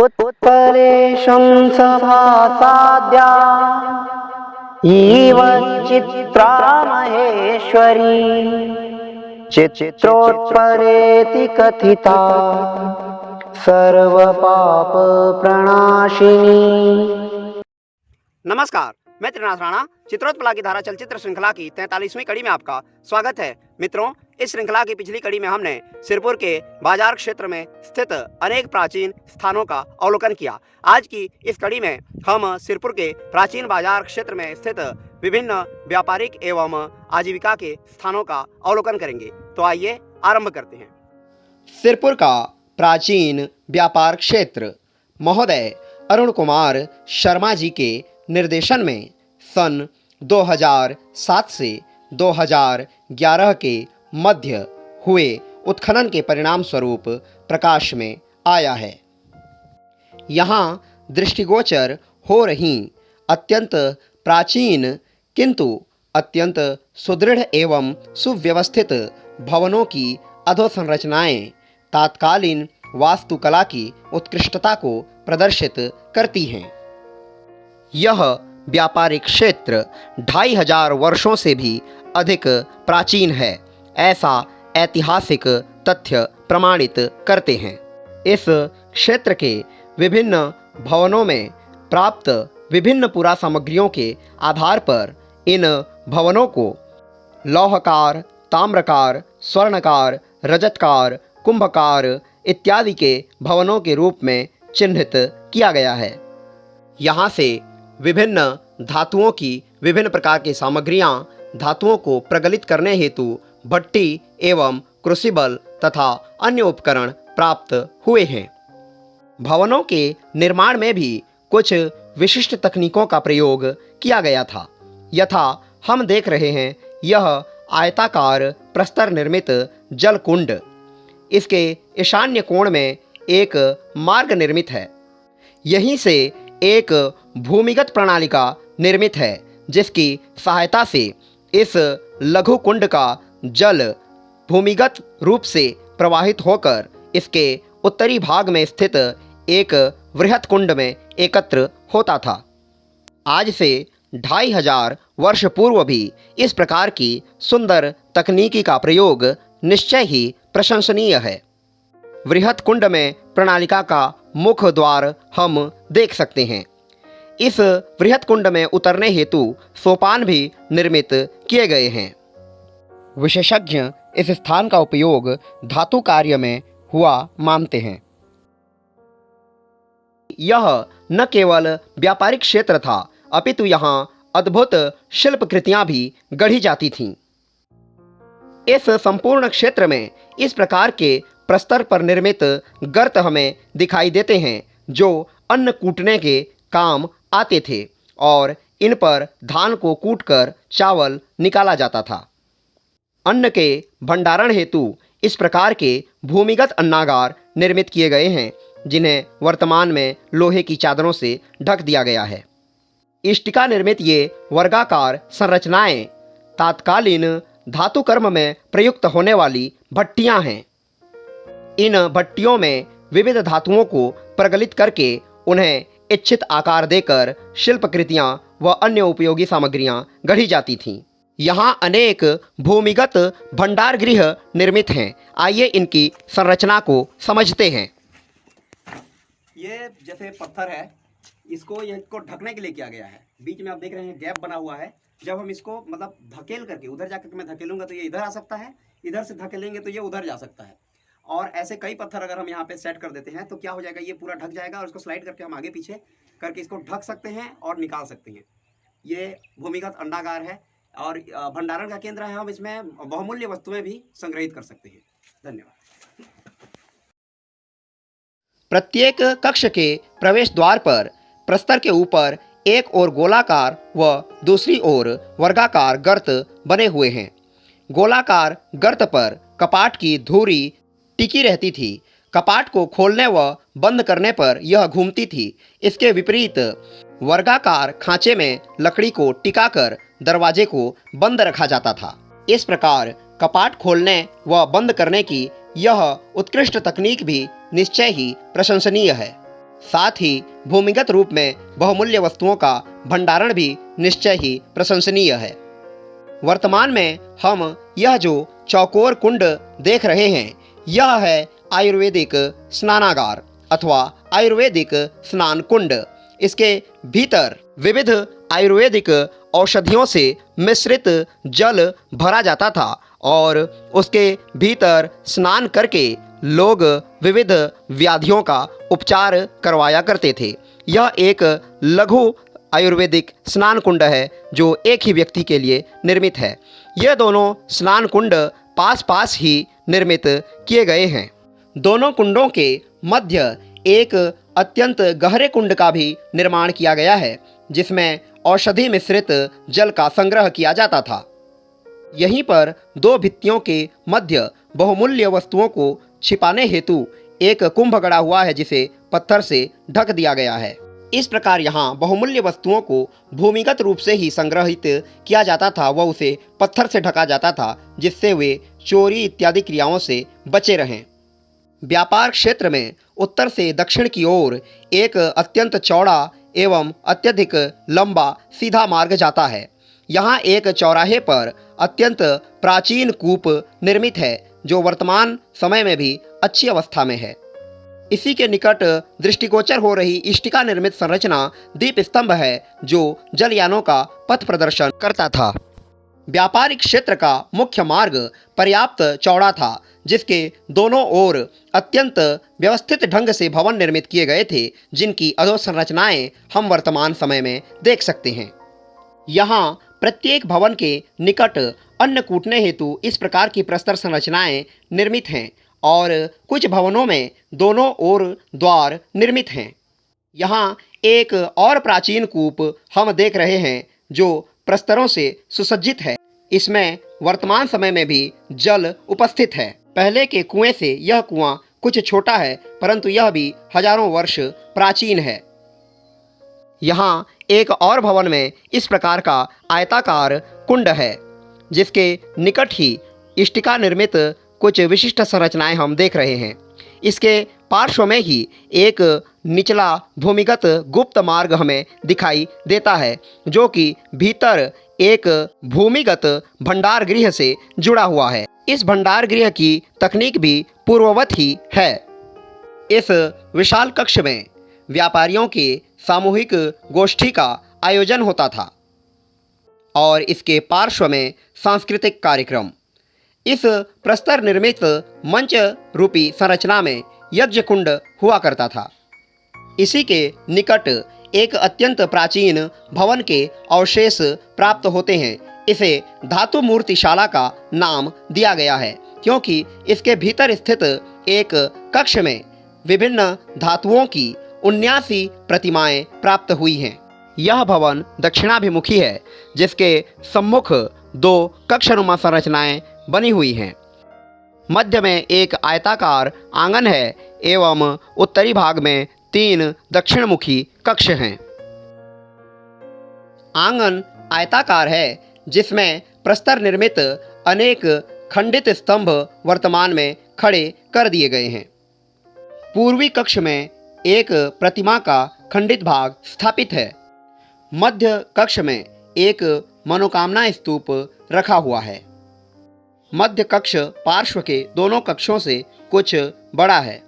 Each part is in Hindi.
उत्परेशं सभासाद्या इव चित्रा महेश्वरी चित्रोत्परेति कथिता सर्वपाप प्रणाशिनी। नमस्कार, मैं त्रिनाथ राणा चित्रोत्पला की धारा चलचित्र श्रृंखला की 43वीं कड़ी में आपका स्वागत है। मित्रों, इस श्रृंखला की पिछली कड़ी में हमने सिरपुर के बाजार क्षेत्र में स्थित अनेक प्राचीन स्थानों का अवलोकन किया। आज की इस कड़ी में हम सिरपुर के प्राचीन बाजार क्षेत्र में स्थित विभिन्न व्यापारिक एवं आजीविका के स्थानों का अवलोकन करेंगे। तो आइए आरंभ करते हैं। सिरपुर का प्राचीन व्यापार क्षेत्र महोदय अरुण कुमार शर्मा जी के निर्देशन में सन 2007 से 2011 के मध्य हुए उत्खनन के परिणाम स्वरूप प्रकाश में आया है। यहाँ दृष्टिगोचर हो रही अत्यंत प्राचीन किंतु अत्यंत सुदृढ़ एवं सुव्यवस्थित भवनों की अधोसंरचनाएं तात्कालीन वास्तुकला की उत्कृष्टता को प्रदर्शित करती हैं। यह व्यापारिक क्षेत्र 2500 वर्षों से भी अधिक प्राचीन है, ऐसा ऐतिहासिक तथ्य प्रमाणित करते हैं। इस क्षेत्र के विभिन्न भवनों में प्राप्त विभिन्न पुरा सामग्रियों के आधार पर इन भवनों को लौहकार, ताम्रकार, स्वर्णकार, रजतकार, कुंभकार इत्यादि के भवनों के रूप में चिन्हित किया गया है। यहाँ से विभिन्न धातुओं की विभिन्न प्रकार की सामग्रियाँ धातुओं को प्रगलित करने हेतु भट्टी एवं क्रूसिबल तथा अन्य उपकरण प्राप्त हुए हैं। भवनों के निर्माण में भी कुछ विशिष्ट तकनीकों का प्रयोग किया गया था। यथा हम देख रहे हैं, यह आयताकार प्रस्तर निर्मित जल कुंड, इसके ईशान्य कोण में एक मार्ग निर्मित है। यहीं से एक भूमिगत प्रणालिका निर्मित है, जिसकी सहायता से इस लघु कुंड का जल भूमिगत रूप से प्रवाहित होकर इसके उत्तरी भाग में स्थित एक वृहत कुंड में एकत्र होता था। आज से 2500 वर्ष पूर्व भी इस प्रकार की सुंदर तकनीकी का प्रयोग निश्चय ही प्रशंसनीय है। वृहत कुंड में प्रणालिका का मुख्य द्वार हम देख सकते हैं। इस वृहत कुंड में उतरने हेतु सोपान भी निर्मित किए गए हैं। विशेषज्ञ इस स्थान का उपयोग धातु कार्य में हुआ मानते हैं। यह न केवल व्यापारिक क्षेत्र था, अपितु यहाँ अद्भुत शिल्प कृतियाँ भी गढ़ी जाती थीं। इस संपूर्ण क्षेत्र में इस प्रकार के प्रस्तर पर निर्मित गर्त हमें दिखाई देते हैं, जो अन्न कूटने के काम आते थे और इन पर धान को कूटकर चावल निकाला जाता था। अन्न के भंडारण हेतु इस प्रकार के भूमिगत अन्नागार निर्मित किए गए हैं, जिन्हें वर्तमान में लोहे की चादरों से ढक दिया गया है। इष्टिका निर्मित ये वर्गाकार संरचनाएं तात्कालीन धातु कर्म में प्रयुक्त होने वाली भट्टियां हैं। इन भट्टियों में विविध धातुओं को प्रगलित करके उन्हें इच्छित आकार देकर शिल्पकृतियां व अन्य उपयोगी सामग्रियां गढ़ी जाती थीं। यहाँ अनेक भूमिगत भंडार गृह निर्मित हैं। आइए इनकी संरचना को समझते हैं। ये जैसे पत्थर है, इसको ढकने के लिए किया गया है। बीच में आप देख रहे हैं गैप बना हुआ है। जब हम इसको मतलब धकेल करके उधर जाकर मैं धकेलूंगा तो ये इधर आ सकता है, इधर से धकेलेंगे तो ये उधर जा सकता है। और ऐसे कई पत्थर अगर हम यहाँ पे सेट कर देते हैं तो क्या हो जाएगा, ये पूरा ढक जाएगा और इसको स्लाइड करके हम आगे पीछे करके इसको ढक सकते हैं और निकाल सकते हैं। ये भूमिगत अंडागार है और भंडारण का केंद्र है। हम इसमें बहुमूल्य वस्तुएं भी संग्रहित कर सकते हैं। धन्यवाद। प्रत्येक कक्ष के प्रवेश द्वार पर प्रस्तर के ऊपर एक ओर गोलाकार व दूसरी ओर वर्गाकार गर्त बने हुए हैं। गोलाकार गर्त पर कपाट की धुरी टिकी रहती थी। कपाट को खोलने व बंद करने पर यह घूमती थी। इसके विपरीत वर्गाकार खांचे में लकड़ी को टिकाकर दरवाजे को बंद रखा जाता था। इस प्रकार कपाट खोलने व बंद करने की यह उत्कृष्ट तकनीक भी निश्चय ही प्रशंसनीय है। साथ ही भूमिगत रूप में बहुमूल्य वस्तुओं का भंडारण भी निश्चय ही प्रशंसनीय है। वर्तमान में हम यह जो चौकोर कुंड देख रहे हैं, यह है आयुर्वेदिक स्नानागार अथवा आयुर्वेदिक स्नान कुंड। इसके भीतर विविध आयुर्वेदिक औषधियों से मिश्रित जल भरा जाता था और उसके भीतर स्नान करके लोग विविध व्याधियों का उपचार करवाया करते थे। यह एक लघु आयुर्वेदिक स्नान कुंड है जो एक ही व्यक्ति के लिए निर्मित है। ये दोनों स्नान कुंड पास पास ही निर्मित किए गए हैं। दोनों कुंडों के मध्य एक अत्यंत गहरे कुंड का भी निर्माण किया गया है, जिसमें औषधि मिश्रित जल का संग्रह किया जाता था। यहीं पर दो भित्तियों के मध्य बहुमूल्य वस्तुओं को छिपाने हेतु एक कुंभ गड़ा हुआ है, जिसे पत्थर से ढक दिया गया है। इस प्रकार यहाँ बहुमूल्य वस्तुओं को भूमिगत रूप से ही संग्रहित किया जाता था, वह उसे पत्थर से ढका जाता था, जिससे वे चोरी इत्यादि क्रियाओं से बचे रहें। व्यापार क्षेत्र में उत्तर से दक्षिण की ओर एक अत्यंत चौड़ा एवं अत्यधिक लंबा सीधा मार्ग जाता है। यहाँ एक चौराहे पर अत्यंत प्राचीन कूप निर्मित है, जो वर्तमान समय में भी अच्छी अवस्था में है। इसी के निकट दृष्टिगोचर हो रही इष्टिका निर्मित संरचना दीप स्तंभ है, जो जलयानों का पथ प्रदर्शन करता था। व्यापारिक क्षेत्र का मुख्य मार्ग पर्याप्त चौड़ा था, जिसके दोनों ओर अत्यंत व्यवस्थित ढंग से भवन निर्मित किए गए थे, जिनकी अधोसंरचनाएं हम वर्तमान समय में देख सकते हैं। यहाँ प्रत्येक भवन के निकट अन्न कूटने हेतु इस प्रकार की प्रस्तर संरचनाएं निर्मित हैं और कुछ भवनों में दोनों ओर द्वार निर्मित हैं। यहाँ एक और प्राचीन कूप हम देख रहे हैं, जो प्रस्तरों से सुसज्जित है। इसमें वर्तमान समय में भी जल उपस्थित है। पहले के कुएं से यह कुआं कुछ छोटा है, परंतु यह भी हजारों वर्ष प्राचीन है। यहाँ एक और भवन में इस प्रकार का आयताकार कुंड है, जिसके निकट ही इष्टिका निर्मित कुछ विशिष्ट संरचनाएं हम देख रहे हैं। इसके पार्श्व में ही एक निचला भूमिगत गुप्त मार्ग हमें दिखाई देता है, जो कि भीतर एक भूमिगत भंडार गृह से जुड़ा हुआ है। इस भंडार गृह की तकनीक भी पूर्ववत ही है। इस विशाल कक्ष में व्यापारियों के सामूहिक गोष्ठी का आयोजन होता था और इसके पार्श्व में सांस्कृतिक कार्यक्रम। इस प्रस्तर निर्मित मंच रूपी संरचना में यज्ञ कुंड हुआ करता था। इसी के निकट एक अत्यंत प्राचीन भवन के अवशेष प्राप्त होते हैं। इसे धातु मूर्तिशाला का नाम दिया गया है, क्योंकि इसके भीतर स्थित एक कक्ष में विभिन्न धातुओं की 79 प्रतिमाएं प्राप्त हुई हैं। यह भवन दक्षिणाभिमुखी है, जिसके सम्मुख 2 कक्षनुमा संरचनाएं बनी हुई हैं। मध्य में एक आयताकार आंगन है एवं उत्तरी भाग में 3 दक्षिणमुखी कक्ष हैं। आंगन आयताकार है, जिसमें प्रस्तर निर्मित अनेक खंडित स्तंभ वर्तमान में खड़े कर दिए गए हैं। पूर्वी कक्ष में एक प्रतिमा का खंडित भाग स्थापित है। मध्य कक्ष में एक मनोकामना स्तूप रखा हुआ है। मध्य कक्ष पार्श्व के दोनों कक्षों से कुछ बड़ा है।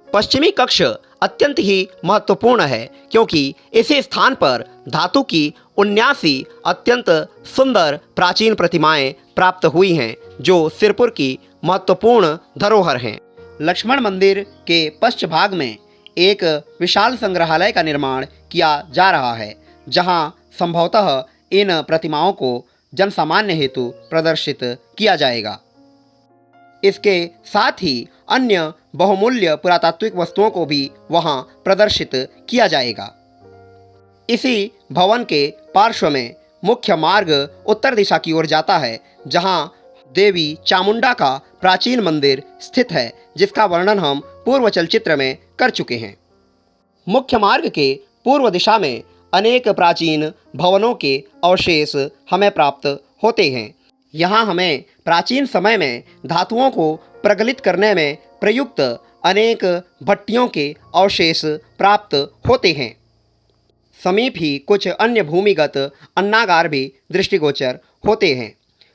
पश्चिमी कक्ष अत्यंत ही महत्वपूर्ण है, क्योंकि इसी स्थान पर धातु की 79 अत्यंत सुंदर प्राचीन प्रतिमाएं प्राप्त हुई हैं, जो सिरपुर की महत्वपूर्ण धरोहर हैं। लक्ष्मण मंदिर के पश्चिम भाग में एक विशाल संग्रहालय का निर्माण किया जा रहा है, जहां संभवतः इन प्रतिमाओं को जनसामान्य हेतु प्रदर्शित किया जाएगा। इसके साथ ही अन्य बहुमूल्य पुरातात्विक वस्तुओं को भी वहां प्रदर्शित किया जाएगा। इसी भवन के पार्श्व में मुख्य मार्ग उत्तर दिशा की ओर जाता है, जहां देवी चामुंडा का प्राचीन मंदिर स्थित है, जिसका वर्णन हम पूर्व चलचित्र में कर चुके हैं। मुख्य मार्ग के पूर्व दिशा में अनेक प्राचीन भवनों के अवशेष हमें प्राप्त होते हैं। यहाँ हमें प्राचीन समय में धातुओं को प्रगलित करने में प्रयुक्त अनेक भट्टियों के अवशेष प्राप्त होते हैं। समीप ही कुछ अन्य भूमिगत अन्नागार भी दृष्टिगोचर होते हैं।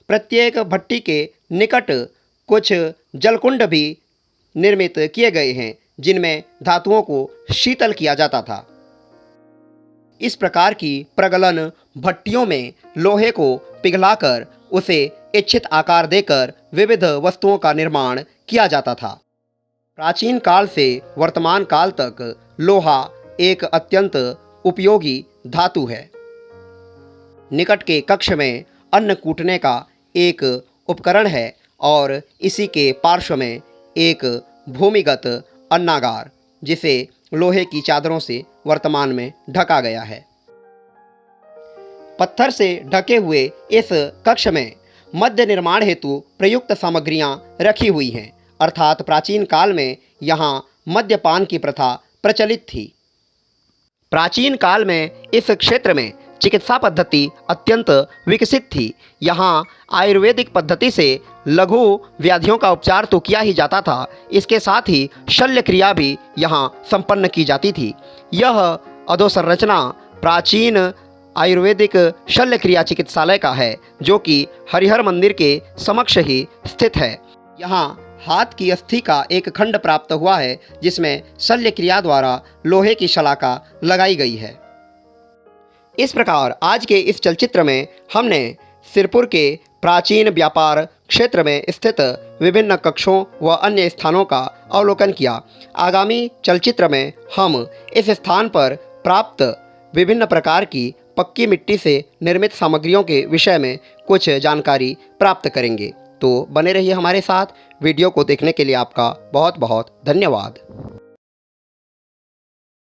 प्रत्येक भट्टी के निकट कुछ जलकुंड भी निर्मित किए गए हैं जिनमें धातुओं को शीतल किया जाता था। इस प्रकार की प्रगलन भट्टियों में लोहे को पिघलाकर उसे इच्छित आकार देकर विविध वस्तुओं का निर्माण किया जाता था। प्राचीन काल से वर्तमान काल तक लोहा एक अत्यंत उपयोगी धातु है। निकट के कक्ष में अन्न कूटने का एक उपकरण है और इसी के पार्श्व में एक भूमिगत अन्नागार जिसे लोहे की चादरों से वर्तमान में ढका गया है। पत्थर से ढके हुए इस कक्ष में मध्य निर्माण हेतु प्रयुक्त सामग्रियां रखी हुई हैं, अर्थात प्राचीन काल में यहाँ मद्यपान की प्रथा प्रचलित थी। प्राचीन काल में इस क्षेत्र में चिकित्सा पद्धति अत्यंत विकसित थी। यहाँ आयुर्वेदिक पद्धति से लघु व्याधियों का उपचार तो किया ही जाता था, इसके साथ ही शल्य क्रिया भी यहाँ संपन्न की जाती थी। यह अधोसंरचना प्राचीन आयुर्वेदिक शल्य क्रिया चिकित्सालय का है जो कि हरिहर मंदिर के समक्ष ही स्थित है। यहाँ हाथ की अस्थि का एक खंड प्राप्त हुआ है जिसमें शल्य क्रिया द्वारा लोहे की शलाका लगाई गई है। इस प्रकार आज के इस चलचित्र में हमने सिरपुर के प्राचीन व्यापार क्षेत्र में स्थित विभिन्न कक्षों व अन्य स्थानों का अवलोकन किया। आगामी चलचित्र में हम इस स्थान पर प्राप्त विभिन्न प्रकार की पक्की मिट्टी से निर्मित सामग्रियों के विषय में कुछ जानकारी प्राप्त करेंगे। तो बने रहिए हमारे साथ। वीडियो को देखने के लिए आपका बहुत बहुत धन्यवाद।